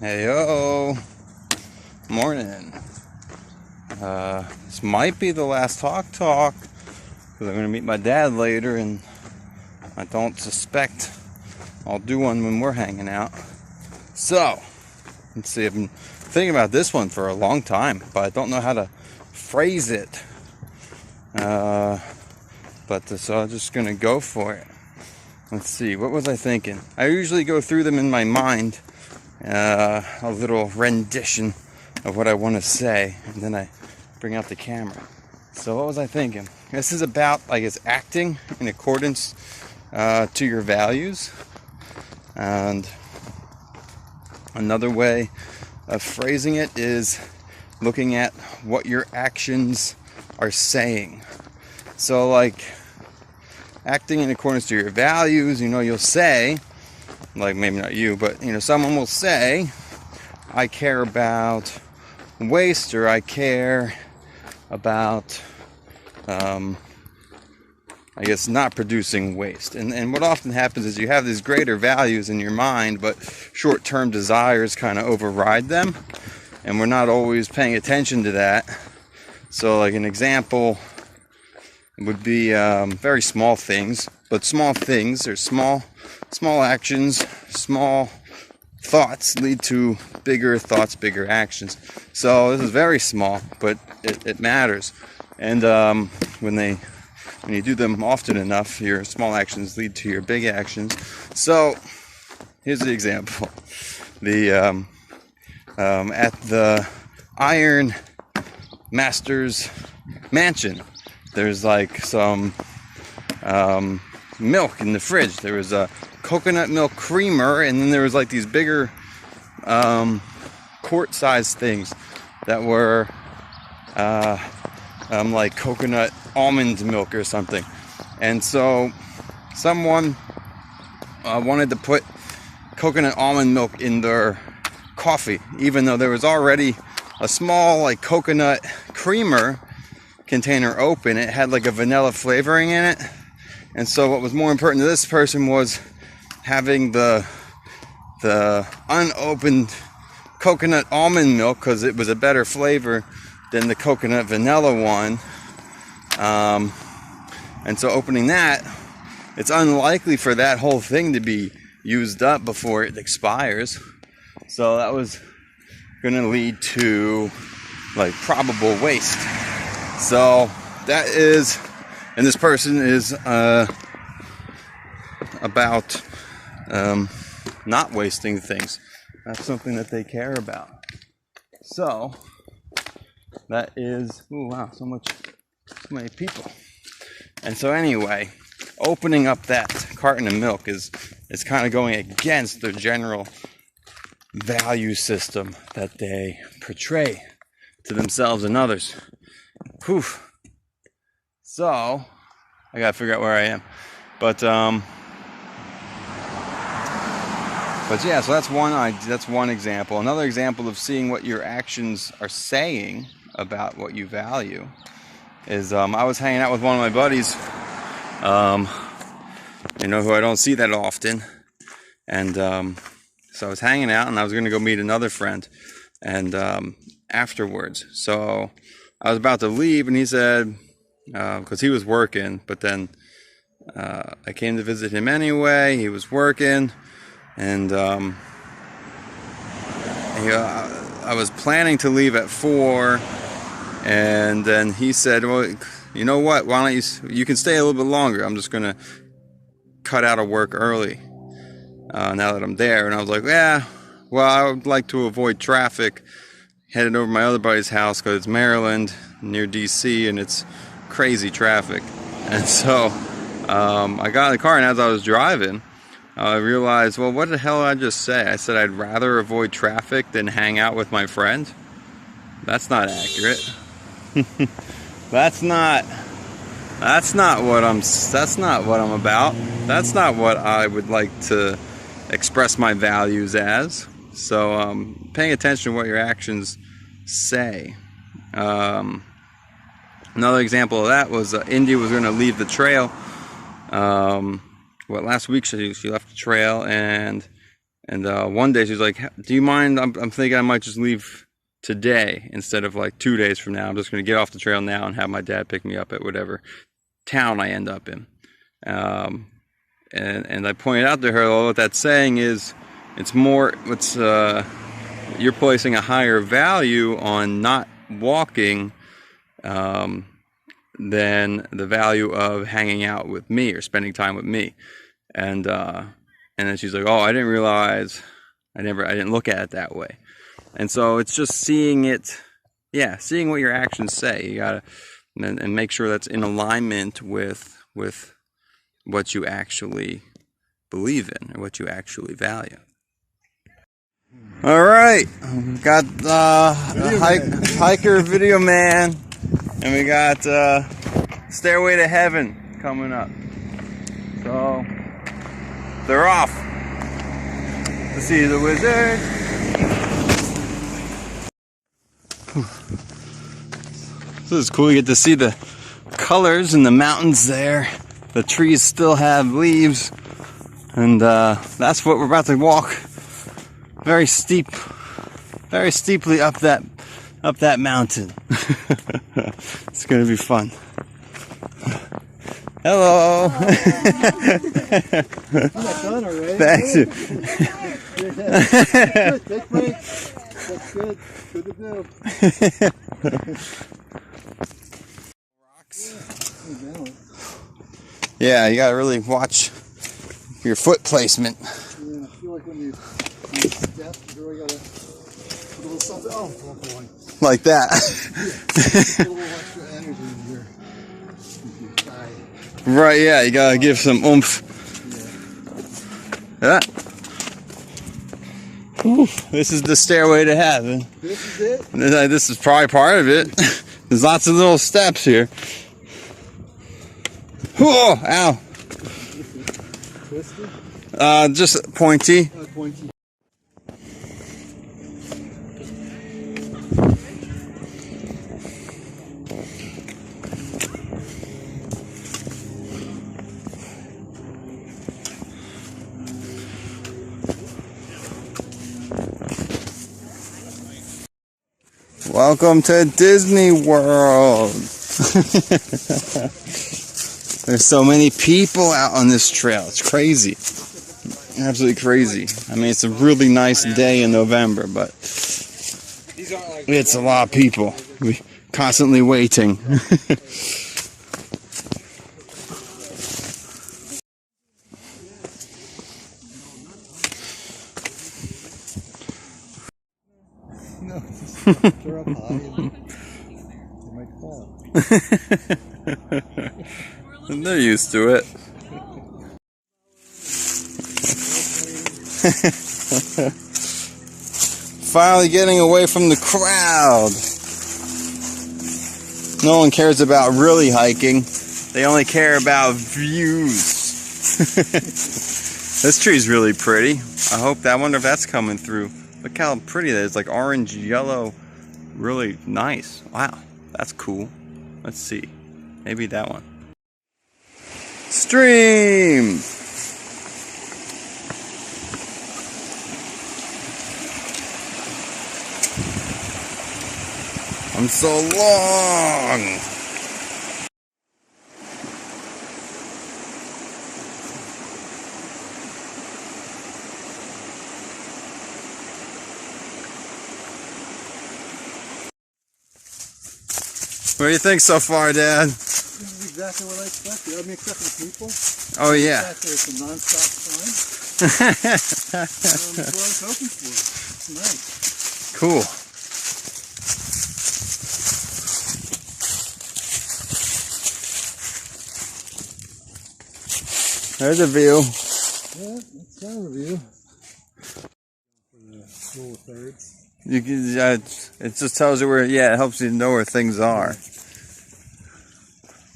Heyo, morning. This might be the last talk because I'm going to meet my dad later, and I don't suspect I'll do one when we're hanging out. So, let's see, I've been thinking about this one for a long time, but I don't know how to phrase it. So I'm just going to go for it. Let's see, what was I thinking? I usually go through them in my mind, a little rendition of what I want to say, and then I bring out the camera. So what was I thinking? This is about, I guess, acting in accordance to your values. And another way of phrasing it is looking at what your actions are saying. So like acting in accordance to your values, you'll say, like maybe not you, but someone will say, I care about waste, or I care about I guess not producing waste. And what often happens is you have these greater values in your mind, but short-term desires kind of override them, and we're not always paying attention to that. So like an example would be very small things, but small things or small actions, small thoughts lead to bigger thoughts, bigger actions. So this is very small, but it matters. And when you do them often enough, your small actions lead to your big actions. So here's the example: at the Iron Master's mansion, there's like some milk in the fridge. There was a coconut milk creamer, and then there was like these bigger quart-sized things that were like coconut almond milk or something. And so someone wanted to put coconut almond milk in their coffee, even though there was already a small like coconut creamer container open. It had like a vanilla flavoring in it. And so what was more important to this person was having the unopened coconut almond milk, because it was a better flavor than the coconut vanilla one. And so opening that, it's unlikely for that whole thing to be used up before it expires. So that was going to lead to like probable waste. So that is, and this person is about not wasting things. That's something that they care about. So that is, oh wow, so many people. And so anyway, opening up that carton of milk is kind of going against the general value system that they portray to themselves and others. Whew. So I gotta figure out where I am. But yeah, so that's one example. Another example of seeing what your actions are saying about what you value is I was hanging out with one of my buddies, who I don't see that often, and so I was hanging out, and I was going to go meet another friend, and afterwards, so I was about to leave, and he said, because he was working, but then I came to visit him anyway. He was working, and I was planning to leave at 4. And then he said, well, you know what, why don't you can stay a little bit longer. I'm just going to cut out of work early now that I'm there. And I was like, yeah, well, I would like to avoid traffic. Headed over to my other buddy's house because it's Maryland, near DC, and it's crazy traffic. And so I got in the car, and as I was driving, I realized, well, what the hell did I just say? I said I'd rather avoid traffic than hang out with my friend. That's not accurate. That's not what I'm about. That's not what I would like to express my values as. So paying attention to what your actions say. Another example of that was India was going to leave the trail. Last week she left the trail, and And one day she's like, do you mind? I'm thinking I might just leave today instead of like 2 days from now. I'm just going to get off the trail now and have my dad pick me up at whatever town I end up in. And I pointed out to her, well, what that's saying is you're placing a higher value on not walking than the value of hanging out with me or spending time with me. And then she's like, oh, I didn't realize, I didn't look at it that way. And so it's just seeing it, seeing what your actions say. You gotta, and make sure that's in alignment with what you actually believe in or what you actually value. All right, got the hiker video man, and we got Stairway to Heaven coming up. So they're off to see the wizard. This is cool. You get to see the colors in the mountains there. The trees still have leaves, and that's what we're about to walk. Very steeply up that mountain. It's gonna be fun. Hello. Thanks. Take breaks. That's good. Good to do. Rocks. Yeah, you gotta really watch your foot placement. Yeah, I feel like when you step, you really gotta put a little something. Oh boy. Like that. Put a little extra energy in your thigh. Right, yeah, you gotta give some oomph. Yeah. This is the Stairway to Heaven. This is it? This is probably part of it. There's lots of little steps here. Whoa, ow. Twisted? Just pointy. Pointy. Welcome to Disney World. There's so many people out on this trail. It's crazy. Absolutely crazy. I mean, it's a really nice day in November, but it's a lot of people. We're constantly waiting. No, they're up high and they might fall. And they're used to it. Finally getting away from the crowd. No one cares about really hiking. They only care about views. This tree's really pretty. I wonder if that's coming through. Look how pretty that is, like orange, yellow, really nice. Wow, that's cool. Let's see, maybe that one. Stream! I'm so long! What do you think so far, Dad? This is exactly what I expected. I mean, except for the people. Oh, yeah. There's some non-stop time. That's what I was hoping for. It's nice. Cool. There's a view. Yeah, that's kind of a view. For the rule of thirds. You can, it just tells you where, it helps you know where things are.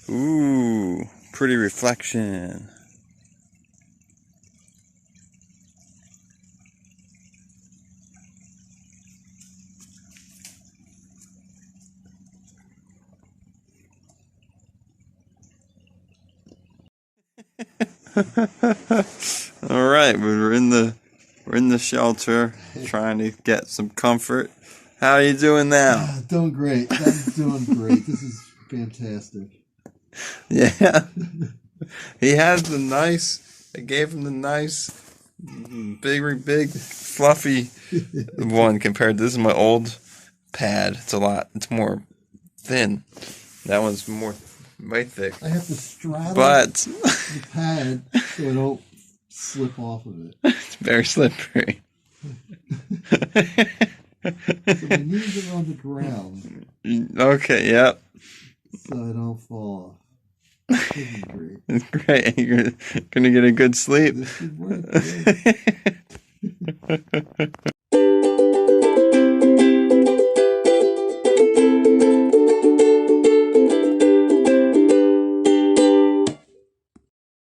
Ooh, pretty reflection. All right, we're We're in the shelter trying to get some comfort. How are you doing now? Doing great. I'm doing great. This is fantastic. Yeah. He has the nice, I gave him the nice, big, fluffy one compared to this is my old pad. It's more thin. That one's way thick. I have to straddle But the pad so I don't slip off of it. it's very slippery. So my knees are on the ground Okay, yep. so I don't fall off. This is great. It's great. You're going to get a good sleep. This should work. Yeah.